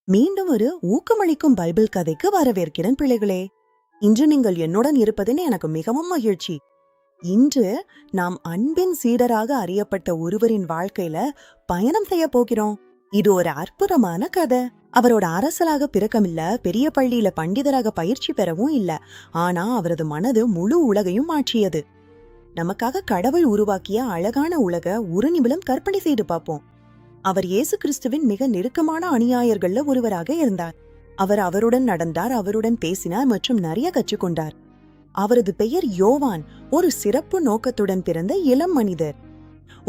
மீண்டும் ஒரு ஊக்கமளிக்கும் பைபிள் கதைக்கு வரவேற்கிறேன் பிள்ளைகளே. இன்று நீங்கள் என்னுடன் இருப்பதுன்னு எனக்கு மிகவும் மகிழ்ச்சி. இன்று நாம் அன்பின் சீடராக அறியப்பட்ட ஒருவரின் வாழ்க்கையில பயணம் செய்ய போகிறோம். இது ஒரு அற்புதமான கதை. அவரோட அரசலாக பிறக்கமில்ல, பெரிய பள்ளியில பண்டிதராக பயிற்சி பெறவும் இல்ல. ஆனா அவரது மனது முழு உலகையும் மாற்றியது. நமக்காக கடவுள் உருவாக்கிய அழகான உலக ஒரு நிமிடம் கற்பனை செய்து பார்ப்போம். அவர் இயேசு கிறிஸ்துவின் மிக நெருக்கமான அநியாயர்கள்ல ஒருவராக இருந்தார். அவர் அவருடன் நடந்தார், அவருடன் பேசினார் மற்றும் நிறைய கற்றுக்கொண்டார். அவரது பெயர் யோவான். ஒரு சிறப்பு நோக்கத்துடன் பிறந்த இளம் மனிதர்.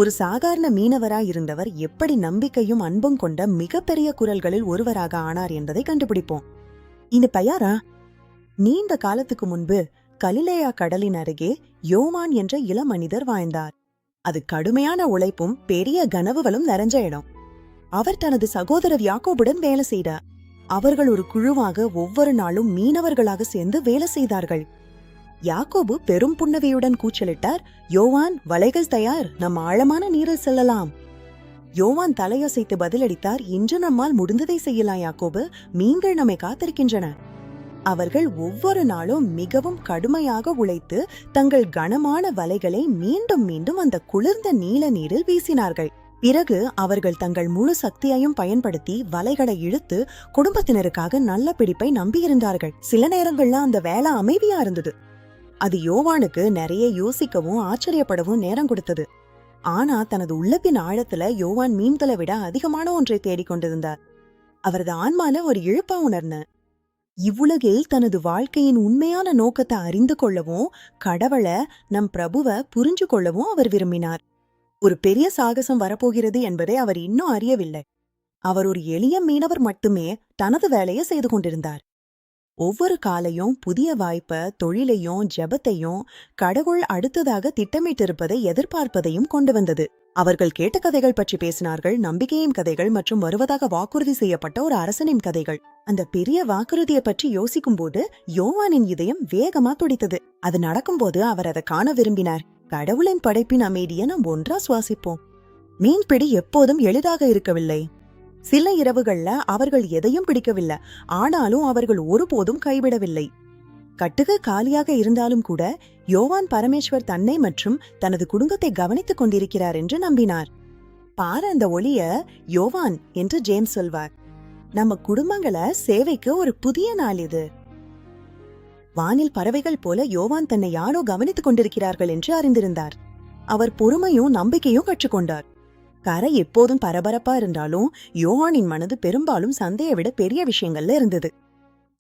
ஒரு சாதாரண மீனவராய் இருந்தவர் எப்படி நம்பிக்கையும் அன்பும் கொண்ட மிகப்பெரிய குரல்களில் ஒருவராக ஆனார் என்பதை கண்டுபிடிப்போம். இந்த பெயரா? நீண்ட காலத்துக்கு முன்பு கலிலேயா கடலின் அருகே யோவான் என்ற இளம் மனிதர் வாழ்ந்தார். அது கடுமையான உழைப்பும் பெரிய கனவுகளும் நிறைஞ்ச இடம். அவர் தனது சகோதரர் யாக்கோபுடன் வேலை செய்தார். அவர்கள் ஒரு குழுவாக ஒவ்வொரு நாளும் மீனவர்களாக சேர்ந்து வேலை செய்தார்கள். யாக்கோபு பெரும் புன்னகையுடன் கூச்சலிட்டார், யோவான், வலைகள் தயார், நம் ஆழமான நீரில் செல்லலாம். யோவான் தலையசைத்து பதிலளித்தார், இன்று நம்மால் முடிந்ததை செய்யலாம் யாக்கோபு, மீன்கள் நம்மை காத்திருக்கின்றன. அவர்கள் ஒவ்வொரு நாளும் மிகவும் கடுமையாக உழைத்து தங்கள் கனமான வலைகளை மீண்டும் மீண்டும் அந்த குளிர்ந்த நீல நீரில் வீசினார்கள். பிறகு அவர்கள் தங்கள் முழு சக்தியையும் பயன்படுத்தி வலைகளை இழுத்து குடும்பத்தினருக்காக நல்ல பிடிப்பை நம்பியிருந்தார்கள். சில நேரங்கள்ல அந்த வேலை அமைதியா இருந்தது. அது யோவானுக்கு நிறைய யோசிக்கவும் ஆச்சரியப்படவும் நேரம் கொடுத்தது. ஆனா தனது உள்ளத்தின் ஆழத்துல யோவான் மீன்களை விட அதிகமான ஒன்றை தேடிக்கொண்டிருந்தார். அவரது ஆன்மால ஒரு இழுப்பா உணர்ந்த இவ்வுலகில் தனது வாழ்க்கையின் உண்மையான நோக்கத்தை அறிந்து கொள்ளவும் கடவுளை, நம் பிரபுவை புரிஞ்சு கொள்ளவும் அவர் விரும்பினார். ஒரு பெரிய சாகசம் வரப்போகிறது என்பதை அவர் இன்னும் அறியவில்லை. அவர் ஒரு எளிய மீனவர் மட்டுமே தனது வேலையை செய்து கொண்டிருந்தார். ஒவ்வொரு காலையும் புதிய வாய்ப்பை, தொழிலையும் ஜெபத்தையும் கடவுள் அடுத்ததாக திட்டமிட்டிருப்பதை எதிர்பார்ப்பதையும் கொண்டு வந்தது. அவர்கள் கேட்ட கதைகள் பற்றி பேசினார்கள், நம்பிக்கையின் கதைகள் மற்றும் வருவதாக வாக்குறுதி செய்யப்பட்ட ஒரு அரசனின் கதைகள். அந்த பெரிய வாக்குறுதியை பற்றி யோசிக்கும் போது யோவானின் இதயம் வேகமா துடித்தது. அது நடக்கும்போது அவர் அதை காண விரும்பினார். கடவுளின் படைப்பின் அமைதியை நாம் ஒன்றா சுவாசிப்போம். மீன்பிடி எப்போதும் எளிதாக இருக்கவில்லை. சில இரவுகள்ல அவர்கள் எதையும் பிடிக்கவில்லை. ஆனாலும் அவர்கள் ஒருபோதும் கைவிடவில்லை. கட்டுக காலியாக இருந்தாலும் கூட யோவான் பரமேஸ்வர் தன்னை மற்றும் தனது குடும்பத்தை கவனித்துக் கொண்டிருக்கிறார் என்று நம்பினார். பாரு அந்த ஒளிய, யோவான் என்று ஜேம்ஸ் சொல்வார். நம்ம குடும்பங்கள சேவைக்கு ஒரு புதிய நாள் இது. வானில் பறவைகள் போல யோவான் தன்னை யாரோ கவனித்துக் கொண்டிருக்கிறார்கள் என்று அறிந்திருந்தார். அவர் பொறுமையும் நம்பிக்கையும் கற்றுக்கொண்டார். கரை எப்போதும் பரபரப்பா இருந்தாலும் யோவானின் மனது பெரும்பாலும் சந்தையை விட பெரிய விஷயங்கள்ல இருந்தது.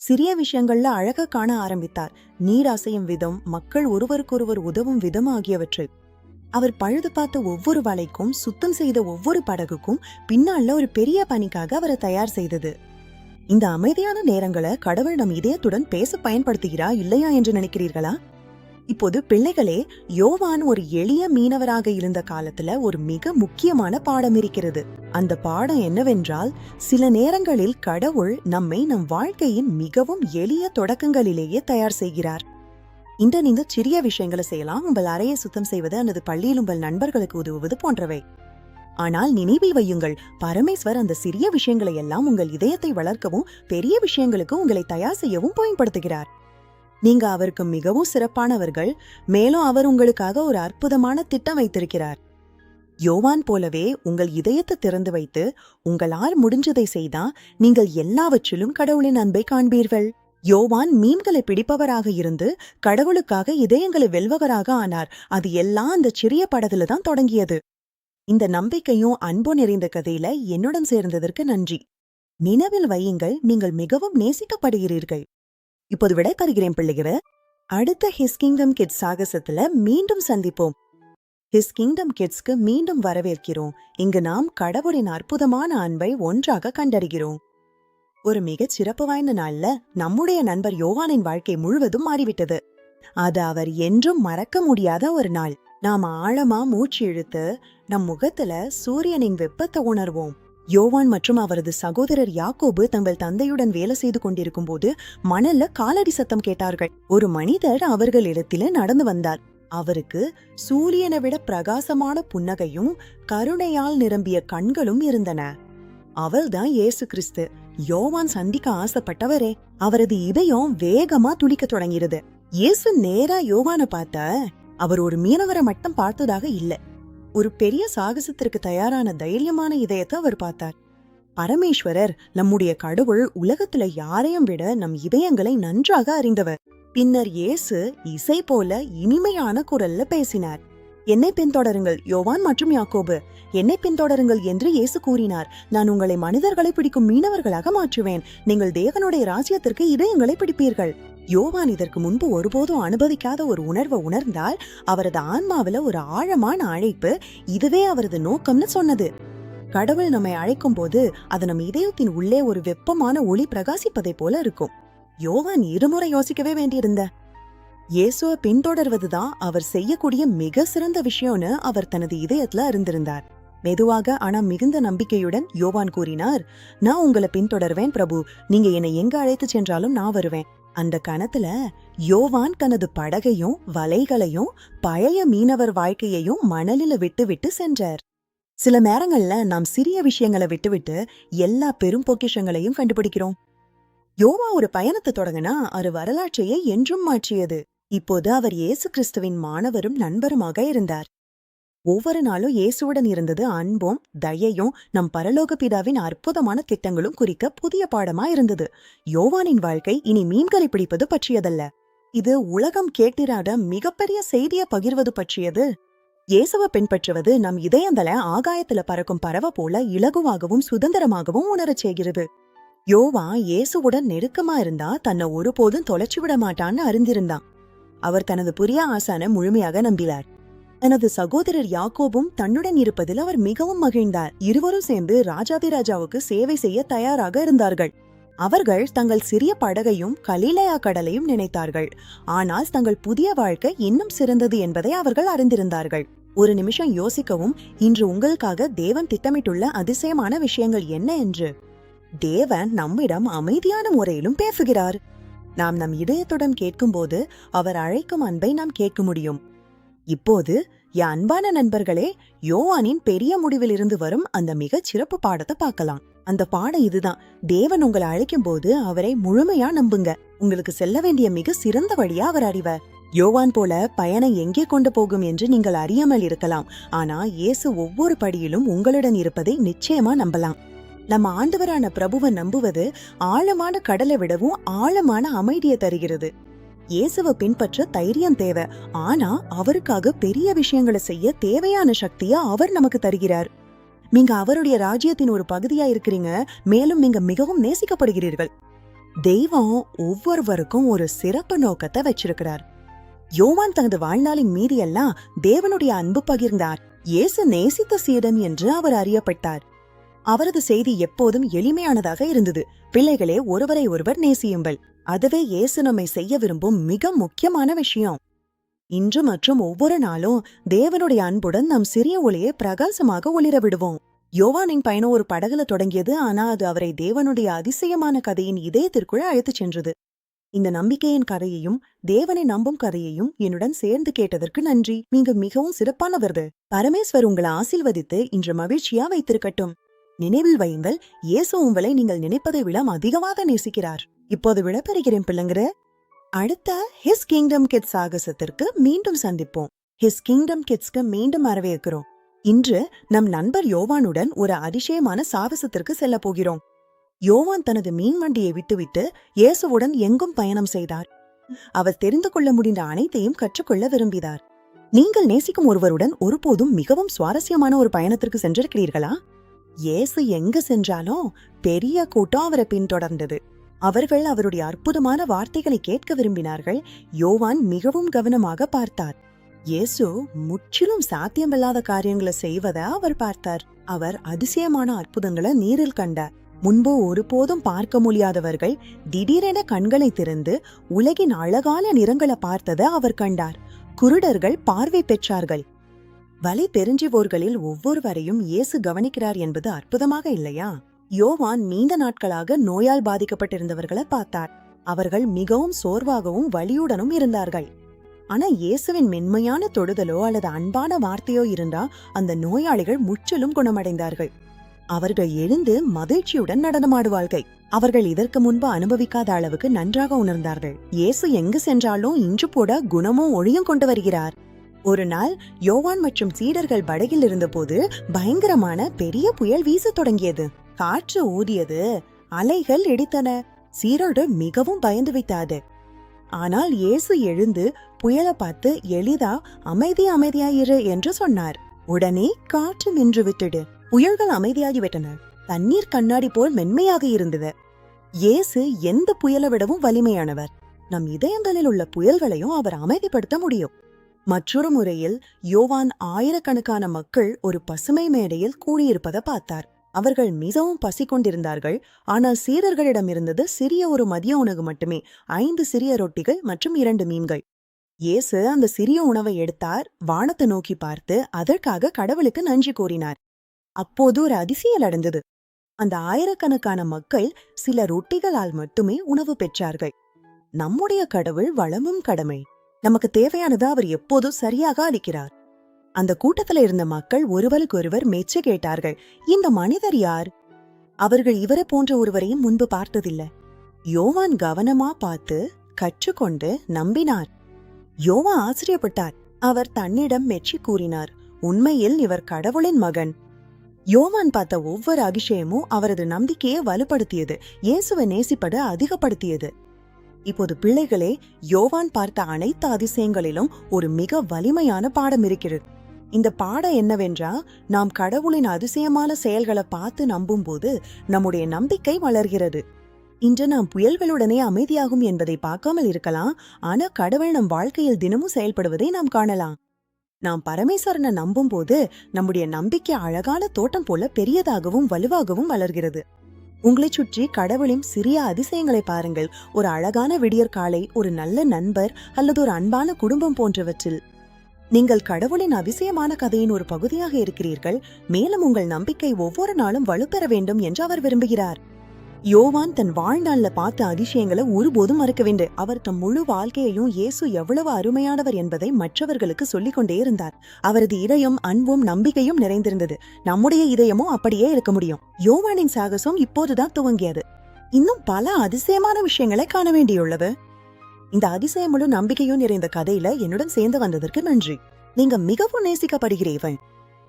சிறிய விஷயங்கள்ல அழக காண ஆரம்பித்தார். நீர் அசையும் விதம், மக்கள் ஒருவருக்கொருவர் உதவும் விதம் ஆகியவற்றை. அவர் பழுது பார்த்த ஒவ்வொரு வலைக்கும், சுத்தம் செய்த ஒவ்வொரு படகுக்கும் பின்னால ஒரு பெரிய பணிக்காக அவரை தயார் செய்தது. இந்த அமைதியான நேரங்களை கடவுள் நம் இதயத்துடன் பேச பயன்படுத்துகிறா இல்லையா என்று நினைக்கிறீர்களா? இப்போது பிள்ளைகளே, யோவான் ஒரு எளிய மீனவராக இருந்த காலத்துல ஒரு மிக முக்கியமான பாடம் இருக்கிறது. அந்த பாடம் என்னவென்றால், சில நேரங்களில் கடவுள் நம்மை நம் வாழ்க்கையின் மிகவும் எளிய தொடக்கங்களிலேயே தயார் செய்கிறார். இன்று நீங்க சிறிய விஷயங்களை செய்யலாம், உங்கள் அறையை சுத்தம் செய்வது அல்லது பள்ளியில் உங்கள் நண்பர்களுக்கு உதவுவது போன்றவை. ஆனால் நினைவில் வையுங்கள், பரமேஸ்வர் அந்த சிறிய விஷயங்களை எல்லாம் உங்கள் இதயத்தை வளர்க்கவும் பெரிய விஷயங்களுக்கு உங்களை தயார் செய்யவும் பயன்படுத்துகிறார். நீங்க அவருக்கு மிகவும் சிறப்பானவர்கள். மேலும் அவர் உங்களுக்காக ஒரு அற்புதமான திட்டம் வைத்திருக்கிறார். யோவான் போலவே உங்கள் இதயத்தை திறந்து வைத்து உங்களால் முடிஞ்சதை செய்தா நீங்கள் எல்லாவற்றிலும் கடவுளின் அன்பை காண்பீர்கள். யோவான் மீன்களை பிடிப்பவராக இருந்து கடவுளுக்காக இதயங்களை வெல்பவராக ஆனார். அது எல்லாம் அந்த சிறிய படகுல தான் தொடங்கியது. இந்த நம்பிக்கையும் அன்பும் நிறைந்த கதையில என்னுடன் சேர்ந்ததற்கு நன்றி. நினைவில் வையுங்கள், நீங்கள் மிகவும் நேசிக்கப்படுகிறீர்கள். இப்போது விடை தருகிறேன் பிள்ளைகிற. அடுத்த ஹிஸ் கிங்டம் கிட்ஸ் சாகசத்துல மீண்டும் சந்திப்போம். ஹிஸ் கிங்டம் கிட்ஸ்க்கு மீண்டும் வரவேற்கிறோம். இங்கு நாம் கடவுளின் அற்புதமான அன்பை ஒன்றாக கண்டறிகிறோம். ஒரு மிகச் சிறப்பு வாய்ந்த நாள்ல நம்முடைய நண்பர் யோவானின் வாழ்க்கை முழுவதும் மாறிவிட்டது. அது அவர் என்றும் மறக்க முடியாத ஒரு நாள். நாம் ஆழமா மூச்சு இழுத்து நம் முகத்துல சூரியனின் வெப்பத்தை உணர்வோம். யோவான் மற்றும் அவரது சகோதரர் யாக்கோபு தங்கள் தந்தையுடன் வேலை செய்து கொண்டிருக்கும் போது மணல்ல காலடி சத்தம் கேட்டார்கள். ஒரு மனிதர் அவர்களிடத்தில நடந்து வந்தார். அவருக்கு சூரியனை விட பிரகாசமான புன்னகையும் கருணையால் நிரம்பிய கண்களும் இருந்தன. அவள்தான் இயேசு கிறிஸ்து. யோவான் சந்திக்க ஆசைப்பட்டவரே. அவரது இதயம் வேகமா துடிக்க தொடங்கிருது. இயேசு நேரா யோவான பார்த்த அவர் ஒரு மீனவரை மட்டும் பார்த்ததாக இல்ல, ஒரு பெரிய சாகசத்திற்கு தயாரான தைரியமான இதயத்தை அவர் பார்த்தார். பரமேஸ்வரர், நம்முடைய கடவுள், உலகத்துல யாரையும் விட நம் இதயங்களை நன்றாக அறிந்தவர். பின்னர் இயேசு இசை போல இனிமையான குரல்ல பேசினார். என்னை பின்தொடருங்கள் யோவான் மற்றும் யாக்கோபு, என்னை பின்தொடருங்கள் என்று இயேசு கூறினார். நான் உங்களை மனிதர்களை பிடிக்கும் மீனவர்களாக மாற்றுவேன். நீங்கள் தேவனுடைய ராஜ்யத்திற்கு இதயங்களை பிடிப்பீர்கள். யோவான் இதற்கு முன்பு ஒருபோதும் அனுபவிக்காத ஒரு உணர்வை உணர்ந்தால் அவரது ஆன்மாவில ஒரு ஆழமான அழைப்பு, இதுவே அவரது நோக்கம்னு சொன்னது. கடவுள் நம்மை அழைக்கும் போது அது நம் இதயத்தின் உள்ளே ஒரு வெப்பமான ஒளி பிரகாசிப்பதை போல இருக்கும். யோவான் இருமுறை யோசிக்கவே வேண்டியிருந்த. இயேசுவை பின்தொடர்வதுதான் அவர் செய்யக்கூடிய மிக சிறந்த விஷயம்னு அவர் தனது இதயத்துல அறிந்திருந்தார். மெதுவாக ஆனா மிகுந்த நம்பிக்கையுடன் யோவான் கூறினார், நான் உங்களை பின்தொடர்வேன் பிரபு, நீங்க என்னை எங்க அழைத்து சென்றாலும் நான் வருவேன். அந்த கணத்துல யோவான் தனது படகையும் வலைகளையும் பழைய மீனவர் வாழ்க்கையையும் மணலில விட்டு சென்றார். சில நேரங்கள்ல நாம் சிறிய விஷயங்களை விட்டுவிட்டு எல்லா பெரும் பொக்கிஷங்களையும் கண்டுபிடிக்கிறோம். யோவா ஒரு பயணத்தை தொடங்கினா அது வரலாற்றையே என்றும் மாற்றியது. இப்போது அவர் இயேசு கிறிஸ்துவின் மாணவரும் நண்பருமாக இருந்தார். ஒவ்வொரு நாளும் இயேசுவுடன் இருந்தது அன்பும் தயையும் நம் பரலோக பிதாவின் அற்புதமான திட்டங்களும் குறிக்க புதிய பாடமா இருந்தது. யோவானின் வாழ்க்கை இனி மீன்களை பிடிப்பது பற்றியதல்ல, இது உலகம் கேட்டிராத மிகப்பெரிய செய்தியை பகிர்வது பற்றியது. இயேசுவை பின்பற்றுவது நம் இதயங்களை ஆகாயத்துல பறக்கும் பறவை போல இலகுவாகவும் சுதந்திரமாகவும் உணரச் செய்கிறது. யோவா இயேசுவுடன் நெருக்கமா இருந்தா தன்னை ஒருபோதும் தொலைச்சு விட மாட்டான்னு அறிந்திருந்தான். அவர் தனது புதிய ஆசானை முழுமையாக நம்பினார். தனது சகோதரர் யாக்கோபும் தன்னுடன் இருப்பதில் அவர் மிகவும் மகிழ்ந்தார். இருவரும் சேர்ந்து ராஜாதிராஜாவுக்கு சேவை செய்ய தயாராக இருந்தார்கள். அவர்கள் தங்கள் சிறிய படகையும் கலிலேயா கடலையும் நினைத்தார்கள். ஆனால் தங்கள் புதிய வாழ்க்கை இன்னும் சிறந்தது என்பதை அவர்கள் அறிந்திருந்தார்கள். ஒரு நிமிஷம் யோசிக்கவும். இன்று உங்களுக்காக தேவன் திட்டமிட்டுள்ள அதிசயமான விஷயங்கள் என்ன என்று. தேவன் நம்மிடம் அமைதியான முறையிலும் பேசுகிறார். நாம் நம் இதயத்துடன் கேட்கும்போது அவர் அழைக்கும் அன்பை நாம் கேட்க முடியும். இப்போது என் அன்பான நண்பர்களே, யோவானின் பெரிய முடிவில் இருந்து வரும் அந்த மிகச் சிறப்பு பாடத்தை பார்க்கலாம். அந்த பாடம் இதுதான். தேவன் உங்களை அழைக்கும் போது அவரை முழுமையா நம்புங்க. உங்களுக்கு செல்ல வேண்டிய மிக சிறந்த வழியா அவர் அறிவார். யோவான் போல பயணம் எங்கே கொண்டு போகும் என்று நீங்கள் அறியாமல் இருக்கலாம். ஆனா இயேசு ஒவ்வொரு படியிலும் உங்களுடன் இருப்பதை நிச்சயமா நம்பலாம். நம்ம ஆண்டவரான பிரபுவை நம்புவது ஆழமான கடலை விடவும் ஆழமான அமைதியை தருகிறது. இயேசுவை பின்பற்ற தைரியம் தேவை, ஆனா அவருக்காக பெரிய விஷயங்களை செய்ய தேவையான சக்தியா அவர் நமக்கு தருகிறார். நீங்க அவருடைய ராஜ்யத்தின் ஒரு பகுதியா இருக்கிறீங்க. மேலும் நீங்க மிகவும் நேசிக்கப்படுகிறீர்கள். தெய்வம் ஒவ்வொருவருக்கும் ஒரு சிறப்பு நோக்கத்தை வச்சிருக்கிறார். யோவான் தனது வாழ்நாளின் மீதியெல்லாம் தேவனுடைய அன்பு பகிர்ந்தார். இயேசு நேசித்த சீடன் என்று அவர் அறியப்பட்டார். அவரது செய்தி எப்போதும் எளிமையானதாக இருந்தது. பிள்ளைகளே, ஒருவரை ஒருவர் நேசியுங்கள். அதுவே இயேசு நம்மை செய்ய விரும்பும் மிக முக்கியமான விஷயம். இன்று மற்றும் ஒவ்வொரு நாளும் தேவனுடைய அன்புடன் நம் சிறிய ஒளியை பிரகாசமாக ஒளிர விடுவோம். யோவானின் பயணம் ஒரு படகுல தொடங்கியது, ஆனா அது அவரை தேவனுடைய அதிசயமான கதையின் இதயத்திற்குள் அழைத்துச் சென்றது. இந்த நம்பிக்கையின் கதையையும் தேவனை நம்பும் கதையையும் என்னுடன் சேர்ந்து கேட்டதற்கு நன்றி. நீங்க மிகவும் சிறப்பானவர்கள். பரமேஸ்வர் உங்களை ஆசீர்வதித்து இன்று மகிழ்ச்சியா வைத்திருக்கட்டும். நினைவில் வையுங்கள், இயேசு உங்களை நீங்கள் நினைப்பதை விட அதிகமாக நேசிக்கிறார். இப்போது விடப்பெறுகிறேன் பிள்ளைங்கிற. அடுத்த ஹிஸ் கிங்டம் கிட்ஸ் சாகசத்திற்கு மீண்டும் சந்திப்போம். ஹிஸ் கிங்டம் கிட்ஸ்க்கு மீண்டும் வரவேற்கிறோம். இன்று நம் நண்பர் யோவானுடன் ஒரு அதிசயமான சாகசத்திற்கு செல்ல போகிறோம். யோவான் தனது மீன் வண்டியை விட்டுவிட்டு இயேசுவுடன் எங்கும் பயணம் செய்தார். அவர் தெரிந்து கொள்ள முடிந்த அனைத்தையும் கற்றுக்கொள்ள விரும்பினார். நீங்கள் நேசிக்கும் ஒருவருடன் ஒருபோதும் மிகவும் சுவாரஸ்யமான ஒரு பயணத்திற்கு சென்றிருக்கிறீர்களா? இயேசு எங்கு சென்றாலும் பெரிய கூட்டம் அவரை பின்தொடர்ந்தது. அவர்கள் அவருடைய அற்புதமான வார்த்தைகளை கேட்க விரும்பினார்கள். யோவான் மிகவும் கவனமாக பார்த்தார். இயேசு முற்றிலும் சாத்தியமில்லாத காரியங்களை செய்வதை அவர் பார்த்தார். அவர் அதிசயமான அற்புதங்களை நேரில் கண்டார். முன்பு ஒருபோதும் பார்க்க முடியாதவர்கள் திடீரென கண்களை திறந்து உலகின் அழகான நிறங்களை பார்த்ததை அவர் கண்டார். குருடர்கள் பார்வை பெற்றார்கள். வலி தெரிஞ்சுவோர்களில் ஒவ்வொருவரையும் இயேசு கவனிக்கிறார் என்பது அற்புதமாக இல்லையா? யோவான் நீண்ட நாட்களாக நோயால் பாதிக்கப்பட்டிருந்தவர்களை பார்த்தார். அவர்கள் மிகவும் சோர்வாகவும் வலியுடனும் இருந்தார்கள். ஆனா இயேசுவின் மென்மையான தொடுதலோ அல்லது அன்பான வார்த்தையோ இருந்தா அந்த நோயாளிகள் முற்றிலும் குணமடைந்தார்கள். அவர்கள் எழுந்து மகிழ்ச்சியுடன் நடனமாடுவார்கள். அவர்கள் இதற்கு முன்பு அனுபவிக்காத அளவுக்கு நன்றாக உணர்ந்தார்கள். இயேசு எங்கு சென்றாலும் இன்று போட குணமும் ஒளியும் கொண்டு வருகிறார். ஒரு நாள் யோவான் மற்றும் சீடர்கள் படகில் இருந்தபோது பயங்கரமான பெரிய புயல் வீசத் தொடங்கியது. காற்று ஊதியது, அலைகள் இடித்தன. சீடர்கள் மிகவும் பயந்து விட்டாது. ஆனால் இயேசு எழுந்து புயலை பார்த்து எளிதா அமைதியாயிரு என்று சொன்னார். உடனே காற்று நின்று விட்டது. புயல்கள் அமைதியாகிவிட்டன. தண்ணீர் கண்ணாடி போல் மென்மையாக இருந்தது. இயேசு எந்த புயலை விடவும் வலிமையானவர். நம் இதயங்களில் உள்ள புயல்களையும் அவர் அமைதிப்படுத்த முடியும். மற்றொரு முறையில் யோவான் ஆயிரக்கணக்கான மக்கள் ஒரு பசுமை மேடையில் கூடியிருப்பதை பார்த்தார். அவர்கள் மிகவும் பசி கொண்டிருந்தார்கள். ஆனால் சீடர்களிடம் இருந்தது சிறிய ஒரு மதிய உணவு மட்டுமே, 5 சிறிய ரொட்டிகள் மற்றும் 2 மீன்கள். இயேசு அந்த சிறிய உணவை எடுத்தார், வானத்தை நோக்கி பார்த்து அதற்காக கடவுளுக்கு நன்றி கூறினார். அப்போது ஒரு அதிசயம் நடந்தது. அந்த ஆயிரக்கணக்கான மக்கள் சில ரொட்டிகளால் மட்டுமே உணவு பெற்றார்கள். நம்முடைய கடவுள் வளமும் கடமை. நமக்கு தேவையானதை அவர் எப்போதும் சரியாக அளிக்கிறார். அந்த கூட்டத்துல இருந்த மக்கள் ஒருவருக்கொருவர் மெச்ச கேட்டார்கள், இந்த மனிதர் யார்? அவர்கள் இவரை போன்ற ஒருவரையும் முன்பு பார்த்ததில்லை. யோவான் கவனமா பார்த்து கற்றுக்கொண்டு நம்பினார். யோவான் ஆச்சரியப்பட்டார். அவர் தன்னிடம் மெச்சி கூறினார், உண்மையில் இவர் கடவுளின் மகன். யோவான் பார்த்த ஒவ்வொரு அதிசயமும் அவரது நம்பிக்கையை வலுப்படுத்தியது, இயேசுவை நேசிப்பது அதிகப்படுத்தியது. இப்போது பிள்ளைகளே, யோவான் பார்த்த அனைத்து அதிசயங்களிலும் ஒரு மிக வலிமையான பாடம் இருக்கிறது. இந்த பாடம் என்னவென்றா, நாம் கடவுளின் அதிசயமான செயல்களை பார்த்து நம்பும் போது நம்முடைய நம்பிக்கை வளர்கிறது. இன்று நாம் புயல்களுடனே அமைதியாகும் என்பதை பார்க்காமல் இருக்கலாம். ஆனா கடவுள் நம் வாழ்க்கையில் தினமும் செயல்படுவதை நாம் காணலாம். நாம் பரமேஸ்வரனை நம்பும் போது நம்முடைய நம்பிக்கை அழகான தோட்டம் போல பெரியதாகவும் வலுவாகவும் வளர்கிறது. உங்களை சுற்றி கடவுளின் சிறிய அதிசயங்களை பாருங்கள். ஒரு அழகான விடியற்காலை, ஒரு நல்ல நண்பர் அல்லது ஒரு அன்பான குடும்பம் போன்றவற்றில் நீங்கள் கடவுளின் அதிசயமான கதையின் ஒரு பகுதியாக இருக்கிறீர்கள். மேலும் உங்கள் நம்பிக்கை ஒவ்வொரு நாளும் வலுப்பெற வேண்டும் என்று அவர் விரும்புகிறார். யோவான் தன் வாழ்நாள்ல பார்த்த அதிசயங்களை ஒருபோதும் மறக்கவில்லை. அவர் தம் முழு வாழ்க்கையையும் இயேசு எவ்வளவு அருமையானவர் என்பதை மற்றவர்களுக்கு சொல்லிக் கொண்டே இருந்தார். அவரது இதயம் அன்பும் நம்பிக்கையும் நிறைந்திருந்தது. நம்முடைய இதயமும் அப்படியே இருக்க முடியும். யோவானின் சாகசம் இப்போதுதான் துவங்கியது. இன்னும் பல அதிசயமான விஷயங்களை காண வேண்டியுள்ளது. இந்த அதிசயமும் நம்பிக்கையும் நிறைந்த கதையில என்னுடன் சேர்ந்து வந்ததற்கு நன்றி. நீங்க மிகவும் நேசிக்கப்படுகிறீர்கள்.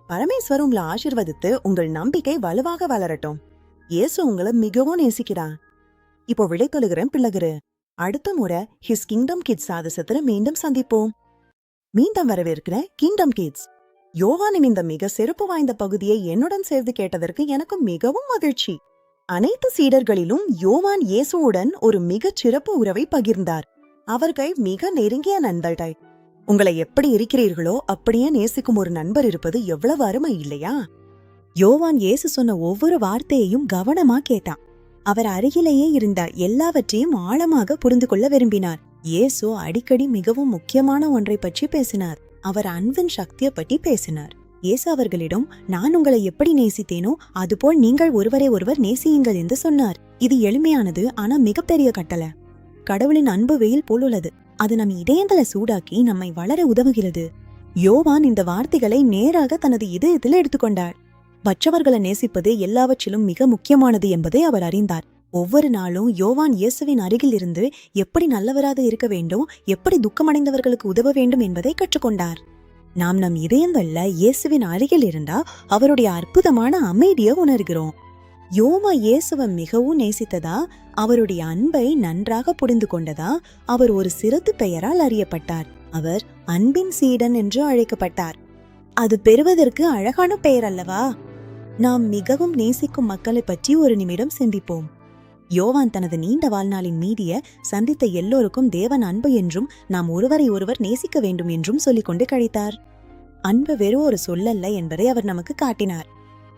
பரமேஸ்வர் உங்களை ஆசீர்வதித்து உங்கள் நம்பிக்கை வலுவாக வளரட்டும். இயேசு உங்களை மிகவும் நேசிக்கிறான். இப்போ விடை தொழுகிறேன் பிள்ளைகளே. அடுத்த முறை ஹிஸ் கிங்டம் கிட்ஸ் சாதசத்துல மீண்டும் சந்திப்போம். மீண்டும் வரவேற்கிறேன் கிங்டம் கிட்ஸ். யோவானின் இந்த மிக சிறப்பு வாய்ந்த பகுதியை என்னுடன் சேர்ந்து கேட்டதற்கு எனக்கு மிகவும் மகிழ்ச்சி. அனைத்து சீடர்களிலும் யோவான் இயேசுவுடன் ஒரு மிகச் சிறப்பு உறவை பகிர்ந்தார். அவர்கள் மிக நெருங்கிய நண்பர்கள். உங்களை எப்படி இருக்கிறீர்களோ அப்படியே நேசிக்கும் ஒரு நண்பர் இருப்பது எவ்வளவு அருமை இல்லையா? யோவான் இயேசு சொன்ன ஒவ்வொரு வார்த்தையையும் கவனமா கேட்டான். அவர் அருகிலேயே இருந்த எல்லாவற்றையும் ஆழமாக புரிந்து கொள்ள விரும்பினார். இயேசு அடிக்கடி மிகவும் முக்கியமான ஒன்றை பற்றி பேசினார். அவர் அன்பின் சக்தியை பற்றி பேசினார். இயேசு அவர்களிடம், நான் உங்களை எப்படி நேசித்தேனோ அதுபோல் நீங்கள் ஒருவரை ஒருவர் நேசியுங்கள் என்று சொன்னார். இது எளிமையானது, ஆனா மிகப்பெரிய கட்டளை. கடவுளின் அன்பு வெயில் போல் உள்ளது. அது நம் இதயங்களை சூடாக்கி நம்மை வளர உதவுகிறது. யோவான் இந்த வார்த்தைகளை நேராக தனது இதயத்தில் எடுத்துக்கொண்டார். மற்றவர்களை நேசிப்பது எல்லாவற்றிலும் மிக முக்கியமானது என்பதை அவர் அறிந்தார். ஒவ்வொரு நாளும் யோவான் இயேசுவின் அருகில் இருந்து எப்படி நல்லவராக இருக்க வேண்டும், எப்படி துக்கமடைந்தவர்களுக்கு உதவ வேண்டும் என்பதை கற்றுக்கொண்டார். நாம் நம் இதயங்கள்ல இயேசுவின் அருகில் இருந்தா அவருடைய அற்புதமான அமைதியை உணர்கிறோம். யோவா இயேசுவை மிகவும் நேசித்ததா, அவருடைய அன்பை நன்றாக புரிந்து கொண்டதா, அவர் ஒரு சிறப்பு பெயரால் அறியப்பட்டார். அவர் அன்பின் சீடன் என்று அழைக்கப்பட்டார். அது பெறுவதற்கு அழகான பெயர் அல்லவா? நாம் மிகவும் நேசிக்கும் மக்களை பற்றி ஒரு நிமிடம் சிந்திப்போம். யோவான் தனது நீண்ட வாழ்நாளின் மீதிய சந்தித்த எல்லோருக்கும் தேவன் அன்பு என்றும் நாம் ஒருவரை ஒருவர் நேசிக்க வேண்டும் என்றும் சொல்லிக்கொண்டு கழித்தார். அன்பு வெறும் ஒரு சொல்லல்ல என்பதை அவர் நமக்கு காட்டினார்.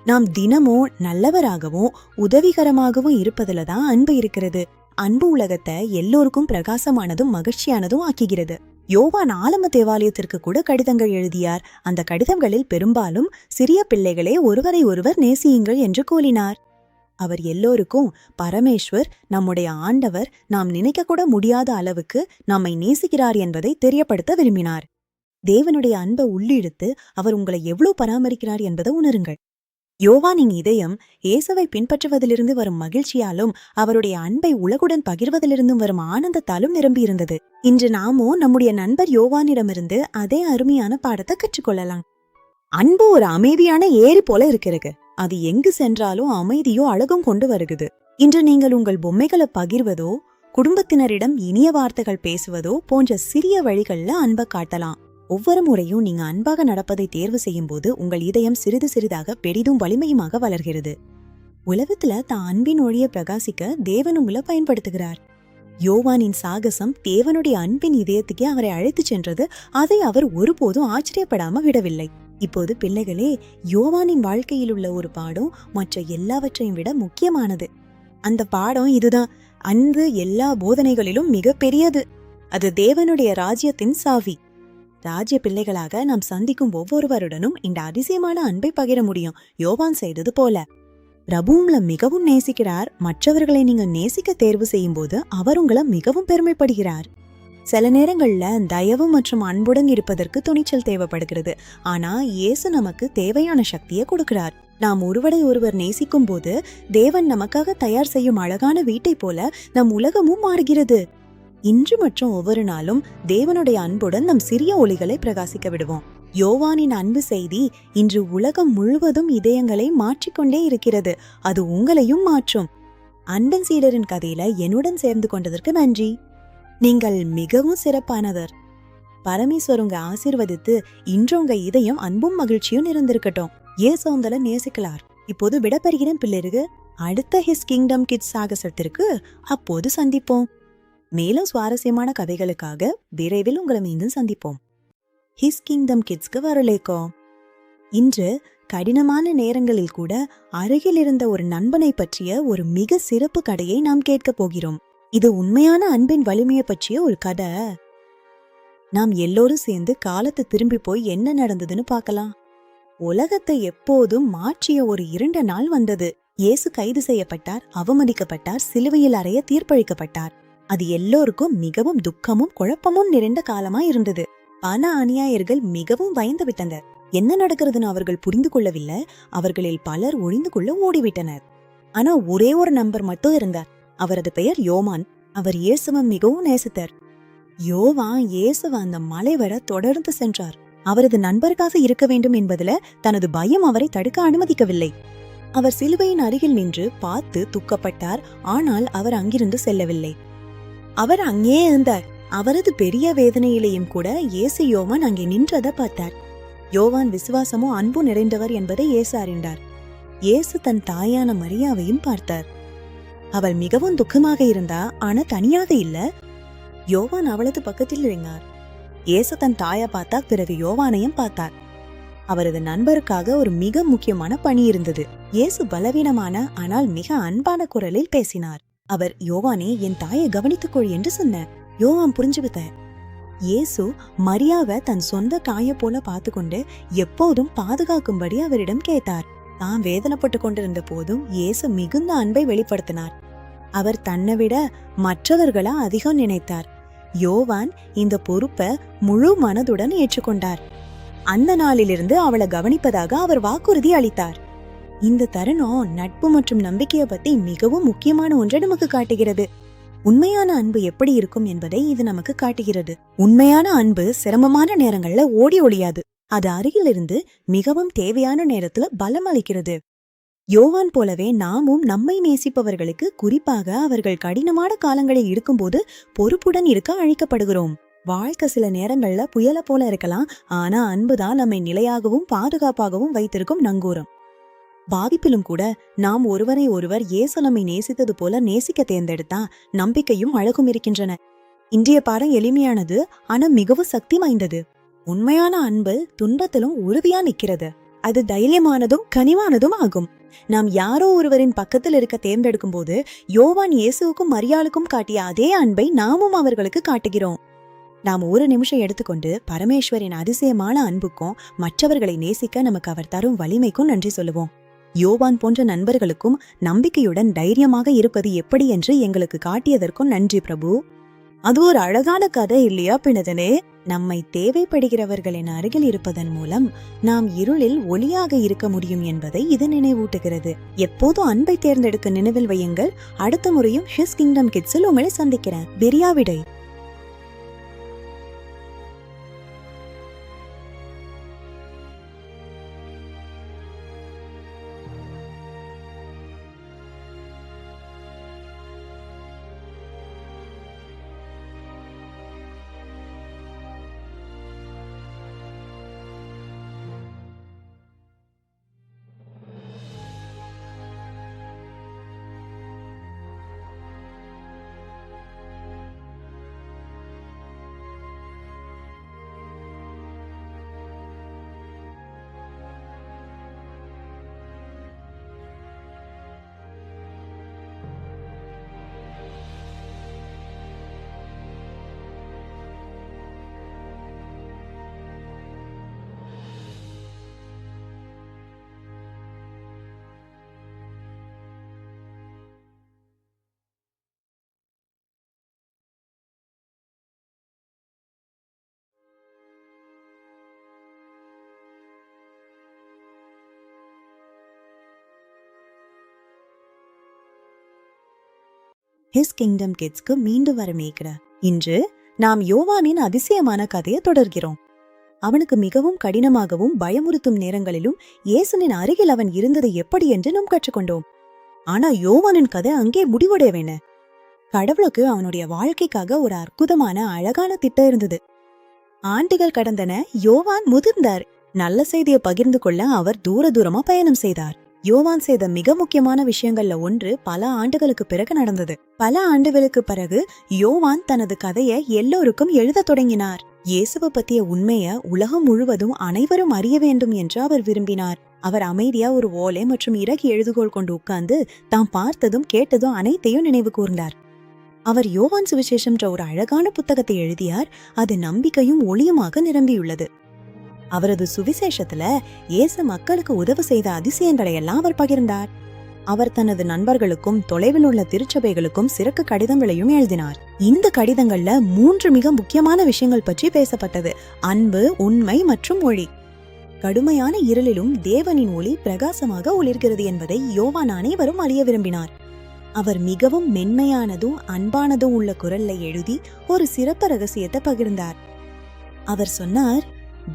நாம் தினமும் நல்லவராகவும் உதவிகரமாகவும் இருப்பதுல தான் அன்பு இருக்கிறது. அன்பு உலகத்தை எல்லோருக்கும் பிரகாசமானதும் மகிழ்ச்சியானதும் ஆக்குகிறது. யோவான் ஆலம தேவாலயத்திற்கு கூட கடிதங்கள் எழுதியார். அந்த கடிதங்களில் பெரும்பாலும் சிறிய பிள்ளைகளே ஒருவரை ஒருவர் நேசியுங்கள் என்று கூறினார். அவர் எல்லோருக்கும் பரமேஸ்வர், நம்முடைய ஆண்டவர், நாம் நினைக்க கூட முடியாத அளவுக்கு நம்மை நேசிக்கிறார் என்பதை தெரியப்படுத்த விரும்பினார். தேவனுடைய அன்பை உள்ளிழுத்து அவர் உங்களை எவ்வளவு பராமரிக்கிறார் என்பதை உணருங்கள். யோவானின் இதயம் இயேசுவை பின்பற்றுவதிலிருந்து வரும் மகிழ்ச்சியாலும் அவருடைய அன்பை உலகுடன் பகிர்வதிலிருந்தும் வரும் ஆனந்தத்தாலும் நிரம்பியிருந்தது. இன்று நாமோ நம்முடைய நண்பர் யோவானிடமிருந்து அதே அருமையான பாடத்தை கற்றுக்கொள்ளலாம். அன்பு ஒரு அமைதியான ஏரி போல இருக்கிறது. அது எங்கு சென்றாலும் அமைதியோ அழகும் கொண்டு வருகிறது. இன்று நீங்கள் உங்கள் பொம்மைகளை பகிர்வதோ, குடும்பத்தினரிடம் இனிய வார்த்தைகள் பேசுவதோ போன்ற சிறிய வழிகள்ல அன்பை காட்டலாம். ஒவ்வொரு முறையும் நீங்க அன்பாக நடப்பதை தேர்வு செய்யும் போது உங்கள் இதயம் சிறிது சிறிதாக பெரிதும் வலிமையுமாக வளர்கிறது. உலகத்துல தான் அன்பின் ஒளியை பிரகாசிக்க தேவன் உங்களை பயன்படுத்துகிறார். யோவானின் சாகசம் தேவனுடைய அன்பின் இதயத்துக்கே அவரை அழைத்து சென்றது. அதை அவர் ஒருபோதும் ஆச்சரியப்படாம விடவில்லை. இப்போது பிள்ளைகளே, யோவானின் வாழ்க்கையில் உள்ள ஒரு பாடம் மற்ற எல்லாவற்றையும் விட முக்கியமானது. அந்த பாடம் இதுதான்: அன்பு எல்லா போதனைகளிலும் மிக பெரியது. அது தேவனுடைய ராஜ்யத்தின் சாவி. ராஜ்ய பிள்ளைகளாக நாம் சந்திக்கும் ஒவ்வொருவருடனும் இந்த அதிசயமான அன்பை பகிர முடியும், யோவான் செய்தது போல. பிரபு உங்களை மிகவும் நேசிக்கிறார். மற்றவர்களை நீங்க நேசிக்க தேர்வு செய்யும் போது அவர் உங்களை மிகவும் பெருமைப்படுகிறார். சில நேரங்கள்ல தயவு மற்றும் அன்புடன் இருப்பதற்கு துணிச்சல் தேவைப்படுகிறது. ஆனா இயேசு நமக்கு தேவையான சக்தியை கொடுக்கிறார். நாம் ஒருவரை ஒருவர் நேசிக்கும் போது தேவன் நமக்காக தயார் செய்யும் அழகான வீட்டை போல நம் உலகமும் மாறுகிறது. இன்று மற்றும் ஒவ்வொரு நாளும் தேவனுடைய அன்புடன் நம் சிறிய ஒளிகளை பிரகாசிக்க விடுவோம். யோவானின் அன்பு செய்தி இன்று உலகம் முழுவதும் இதயங்களை மாற்றிக்கொண்டே இருக்கிறது. அது உங்களையும் மாற்றும். அன்பின் சீடரின் கதையில என்னுடன் சேர்ந்து கொண்டதற்கு நன்றி. நீங்கள் மிகவும் சிறப்பானவர். பரமேஸ்வர் உங்க ஆசீர்வதித்து இன்று உங்க இதயம் அன்பும் மகிழ்ச்சியும் நிறைந்திருக்கட்டும். இயேசு உங்களை நேசிக்கலார். இப்போது விடப்பெறுகிறேன் பிள்ளைக்கு. அடுத்த ஹிஸ் கிங்டம் கிட்ஸ் சாகசத்திற்கு அப்போது சந்திப்போம். மேலும் சுவாரஸ்யமான கதைகளுக்காக விரைவில் உங்களை மீண்டும் சந்திப்போம். ஹிஸ் கிங்டம் கிட்ஸ்க்கு வரலேக்கோ. இன்று கடினமான நேரங்களில் கூட அருகில் இருந்த ஒரு நண்பனை பற்றிய ஒரு மிக சிறப்பு கதையை நாம் கேட்க போகிறோம். இது உண்மையான அன்பின் வலிமையை பற்றிய ஒரு கதை. நாம் எல்லோரும் சேர்ந்து காலத்தை திரும்பி போய் என்ன நடந்ததுன்னு பார்க்கலாம். உலகத்தை எப்போதும் மாற்றிய ஒரு இருண்ட நாள் வந்தது. இயேசு கைது செய்யப்பட்டார், அவமதிக்கப்பட்டார், சிலுவையில் அறைய தீர்ப்பளிக்கப்பட்டார். அது எல்லோருக்கும் மிகவும் துக்கமும் குழப்பமும் நிறைந்த காலமா இருந்தது. பல அநியாயர்கள் மிகவும் பயந்து விட்டனர். என்ன நடக்கிறதுன்னு அவர்கள் புரிந்து கொள்ளவில்லை. அவர்களில் பலர் ஒளிந்து கொள்ள ஓடிவிட்டனர். ஆனா ஒரே ஒரு நண்பர் மட்டும் இருந்தார். அவரது பெயர் யோவான். அவர் இயேசுவை மிகவும் நேசித்தார். யோவான் இயேசுவை அந்த மலை வர தொடர்ந்து சென்றார். அவரது நண்பருக்காக இருக்க வேண்டும் என்பதுல தனது பயம் அவரை தடுக்க அனுமதிக்கவில்லை. அவர் சிலுவையின் அருகில் நின்று பார்த்து துக்கப்பட்டார். ஆனால் அவர் அங்கிருந்து செல்லவில்லை. அவர் அங்கே இருந்தார். அவரது பெரிய வேதனையிலேயும் கூட இயேசு யோவான் அங்கே நின்றதை பார்த்தார். யோவான் விசுவாசமும் அன்பும் நிறைந்தவர் என்பதை இயேசு அறிந்தார். இயேசு தன் தாயான மரியாவையும் பார்த்தார். அவள் மிகவும் துக்கமாக இருந்தா, ஆனா தனியாக இல்ல. யோவான் அவளது பக்கத்தில் இருந்தார். இயேசு தன் தாயை பார்த்தார். பிறகு யோவானையும் பார்த்தார். அவரது நண்பருக்காக ஒரு மிக முக்கியமான பணி இருந்தது. இயேசு பலவீனமான ஆனால் மிக அன்பான குரலில் பேசினார். அவர், யோவானே, என் தாயை கவனித்துக்கொள் என்று சொன்னார். யோவான் புரிஞ்சுவிட்ட. இயேசு மரியாவை தன் சொந்த தாயை போல பார்த்து கொண்டு எப்போதும் பாதுகாக்கும்படி அவரிடம் கேட்டார். தான் வேதனைப்பட்டு கொண்டிருந்த போதும் இயேசு மிகுந்த அன்பை வெளிப்படுத்தினார். அவர் தன்னை விட மற்றவர்களா அதிகம் நினைத்தார். யோவான் இந்த பொறுப்பை முழு மனதுடன் ஏற்றுக்கொண்டார். அந்த நாளிலிருந்து அவளை கவனிப்பதாக அவர் வாக்குறுதி அளித்தார். இந்த தருணம் நட்பு மற்றும் நம்பிக்கையை பத்தி மிகவும் முக்கியமான ஒன்றை நமக்கு காட்டுகிறது. உண்மையான அன்பு எப்படி இருக்கும் என்பதை இது நமக்கு காட்டுகிறது. உண்மையான அன்பு சிரமமான நேரங்கள்ல ஓடி ஒளியாது. அது அருகிலிருந்து மிகவும் தேவையான நேரத்துல பலம் அளிக்கிறது. யோவான் போலவே நாமும் நம்மை நேசிப்பவர்களுக்கு, குறிப்பாக அவர்கள் கடினமான காலங்களில் இருக்கும்போது பொறுப்புடன் இருக்க அழைக்கப்படுகிறோம். வாழ்க்கை சில நேரங்கள்ல புயல போல இருக்கலாம். ஆனா அன்புதான் நம்மை நிலையாகவும் பாதுகாப்பாகவும் வைத்திருக்கும் நங்கூரம். பாதிப்பிலும் கூட நாம் ஒருவரை ஒருவர் இயேசு நம்மை நேசித்தது போல நேசிக்க தேர்ந்தெடுத்தா நம்பிக்கையும் அழகும் இருக்கின்றன. இன்றைய பாடம் எளிமையானது, ஆனா மிகவும் சக்தி வாய்ந்தது. உண்மையான அன்பு துன்பத்திலும் உறுதியா நிக்கிறது. அது தைரியமானதும் கனிவானதும் ஆகும். நாம் யாரோ ஒருவரின் பக்கத்தில் இருக்க தேர்ந்தெடுக்கும் போது யோவான் இயேசுவுக்கும் மரியாளுக்கும் காட்டிய அதே அன்பை நாமும் அவர்களுக்கு காட்டுகிறோம். நாம் ஒரு நிமிஷம் எடுத்துக்கொண்டு பரமேஸ்வரின் அதிசயமான அன்புக்கும் மற்றவர்களை நேசிக்க நமக்கு அவர் தரும் வலிமைக்கும் நன்றி சொல்லுவோம். யோவான் போன்ற நண்பர்களுக்கும் நம்பிக்கையுடன் தைரியமாக இருப்பது எப்படி என்று எங்களுக்கு காட்டியதற்கும் நன்றி பிரபு. அது ஒரு அழகான கதை இல்லையா பின்னதனே? நம்மை தேவைப்படுகிறவர்களின் அருகில் இருப்பதன் மூலம் நாம் இருளில் ஒளியாக இருக்க முடியும் என்பதை இது நினைவூட்டுகிறது. எப்போதும் அன்பை தேர்ந்தெடுக்க நினைவில் வையுங்கள். அடுத்த முறையும் ஹிஸ் கிங்டம் கிட்ஸில் உங்களை சந்திக்கிறேன். பெரியாவிடை. ஹிஸ் கிங்டம் கிட்ஸ்க்கு மீண்டும் வரமேக்கிற இன்று நாம் யோவானின் அதிசயமான கதையை தொடர்கிறோம். அவனுக்கு மிகவும் கடினமாகவும் பயமுறுத்தும் நேரங்களிலும் இயேசுவின் அருகில் அவன் இருந்தது எப்படி என்று நாம் கற்றுக்கொண்டோம். ஆனா யோவானின் கதை அங்கே முடிவடையவேன. கடவுளுக்கு அவனுடைய வாழ்க்கைக்காக ஒரு அற்புதமான அழகான திட்டம் இருந்தது. ஆண்டுகள் கடந்தன. யோவான் முதிர்ந்தார். நல்ல செய்தியை பகிர்ந்து கொள்ள அவர் தூரமா பயணம் செய்தார். யோவான் செய்த மிக முக்கியமான விஷயங்கள்ல ஒன்று பல ஆண்டுகளுக்கு பிறகு நடந்தது. பல ஆண்டுகளுக்கு பிறகு யோவான் தனது கதையை எல்லோருக்கும் எழுத தொடங்கினார். இயேசுவை பத்திய உண்மைய உலகம் முழுவதும் அனைவரும் அறிய வேண்டும் என்று அவர் விரும்பினார். அவர் அமைதியா ஒரு ஓலை மற்றும் இறகி எழுதுகோள் கொண்டு உட்கார்ந்து தாம் பார்த்ததும் கேட்டதும் அனைத்தையும் நினைவு கூர்ந்தார். அவர் யோவான் சுவிசேஷம் ஒரு அழகான புத்தகத்தை எழுதியார். அது நம்பிக்கையும் ஒளியுமாக நிரம்பியுள்ளது. அவரது சுவிசேஷத்துல இயேசு மக்களுக்கு உதவி செய்த அதிசயங்களை எல்லாம் அவர் பகிர்ந்தார். அவர் தனது நண்பர்களுக்கும் தொலைவில் உள்ள திருச்சபைகளுக்கும் சிறப்பு கடிதங்களையும் எழுதினார். இந்த கடிதங்கள்ல 3 மிக முக்கியமான விஷயங்கள் பற்றி பேசப்பட்டது: அன்பு, உண்மை மற்றும் ஒளி. கடுமையான இருளிலும் தேவனின் ஒளி பிரகாசமாக ஒளிர்கிறது என்பதை யோவான் அனைவரும் அறிய விரும்பினார். அவர் மிகவும் மென்மையானதும் அன்பானதும் உள்ள குரல்ல எழுதி ஒரு சிறப்பு ரகசியத்தை பகிர்ந்தார். அவர் சொன்னார்,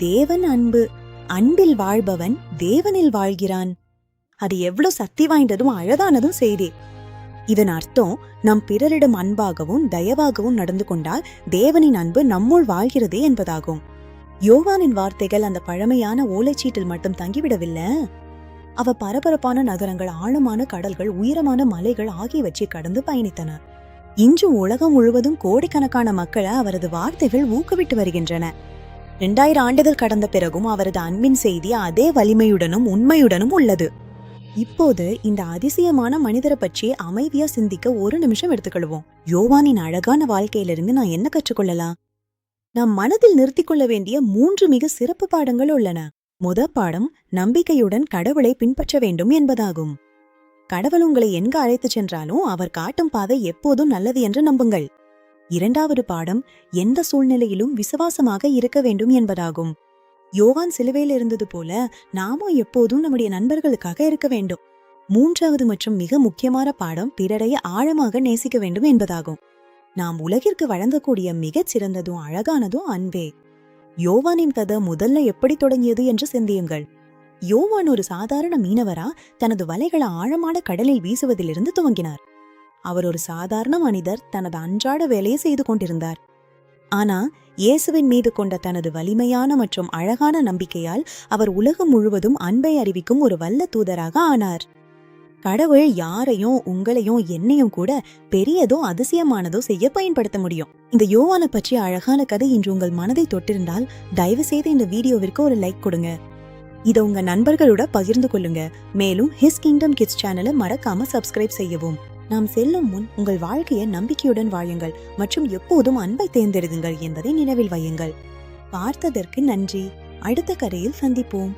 தேவன் அன்பு, அன்பில் வாழ்பவன் தேவனில் வாழ்கிறான். அது எவ்வளவு சக்தி வாய்ந்ததும் அழகானதும் செய்தி. இதன் அர்த்தம் நம் பிறரிடம் அன்பாகவும் தயவாகவும் நடந்து கொண்டால் தேவனின் அன்பு நம்முள் வாழ்கிறது என்பதாகும். யோவானின் வார்த்தைகள் அந்த பழமையான ஓலைச்சீட்டில் மட்டும் தங்கிவிடவில்லை. அவ பரபரப்பான நகரங்கள், ஆழமான கடல்கள், உயரமான மலைகள் ஆகியவற்றை கடந்து பயணித்தன. இன்று உலகம் முழுவதும் கோடிக்கணக்கான மக்களை அவரது வார்த்தைகள் ஊக்குவிட்டு வருகின்றன. 2000 ஆண்டுகள் கடந்த பிறகும் அவரது அன்பின் செய்தி அதே வலிமையுடனும் உண்மையுடனும் உள்ளது. இப்போது இந்த அதிசயமான மனிதரை பற்றி அமைதியா சிந்திக்க ஒரு நிமிஷம் எடுத்துக்கொள்வோம். யோவானின் அழகான வாழ்க்கையிலிருந்து நான் என்ன கற்றுக்கொள்ளலாம்? நாம் மனதில் நிறுத்திக் கொள்ள வேண்டிய 3 மிக சிறப்பு பாடங்கள் உள்ளன. முதல் பாடம் நம்பிக்கையுடன் கடவுளை பின்பற்ற வேண்டும் என்பதாகும். கடவுள் உங்களை எங்க அழைத்து சென்றாலும் அவர் காட்டும் பாதை எப்போதும் நல்லது என்று நம்புங்கள். இரண்டாவது பாடம் எந்த சூழ்நிலையிலும் விசுவாசமாக இருக்க வேண்டும் என்பதாகும். யோவான் சிலுவையில் இருந்தது போல நாமும் எப்போதும் நம்முடைய நண்பர்களுக்காக இருக்க வேண்டும். மூன்றாவது மற்றும் மிக முக்கியமான பாடம் பிறரை ஆழமாக நேசிக்க வேண்டும் என்பதாகும். நாம் உலகிற்கு வழங்கக்கூடிய மிகச் சிறந்ததும் அழகானதும் அன்பே. யோவானின் கதை முதல்ல எப்படி தொடங்கியது என்று சிந்தியுங்கள். யோவான் ஒரு சாதாரண மீனவரா தனது வலைகளை ஆழமான கடலில் வீசுவதிலிருந்து துவங்கினார். அவர் ஒரு சாதாரண மனிதர், தனது அன்றாட வேலையை செய்து கொண்டிருந்தார். ஆனா இயேசுவின் மீது கொண்ட தனது வலிமையான மற்றும் அழகான நம்பிக்கையால் அவர் உலகம் முழுவதும் அன்பை அறிவிக்கும் ஒரு வல்ல தூதராக ஆனார். கடவுள் யாரையும், உங்களையும், என்னையும் கூட பெரியதோ அதிசயமானதோ செய்ய பயன்படுத்த முடியும். இந்த யோவானை பற்றிய அழகான கதை இன்று உங்கள் மனதை தொட்டிருந்தால் தயவு செய்து இந்த வீடியோவிற்கு ஒரு லைக் கொடுங்க. இதை உங்க நண்பர்களோட பகிர்ந்து கொள்ளுங்க. மேலும் ஹிஸ் கிங்டம் கிட்ஸ் சேனலை மறக்காம சப்ஸ்கிரைப் செய்யவும். நாம் செல்லும் முன் உங்கள் வாழ்க்கையை நம்பிக்கையுடன் வாழுங்கள் மற்றும் எப்போதும் அன்பை தேர்ந்தெடுங்கள் என்பதை நினைவில் வையுங்கள். பார்த்ததற்கு நன்றி. அடுத்த கதையில் சந்திப்போம்.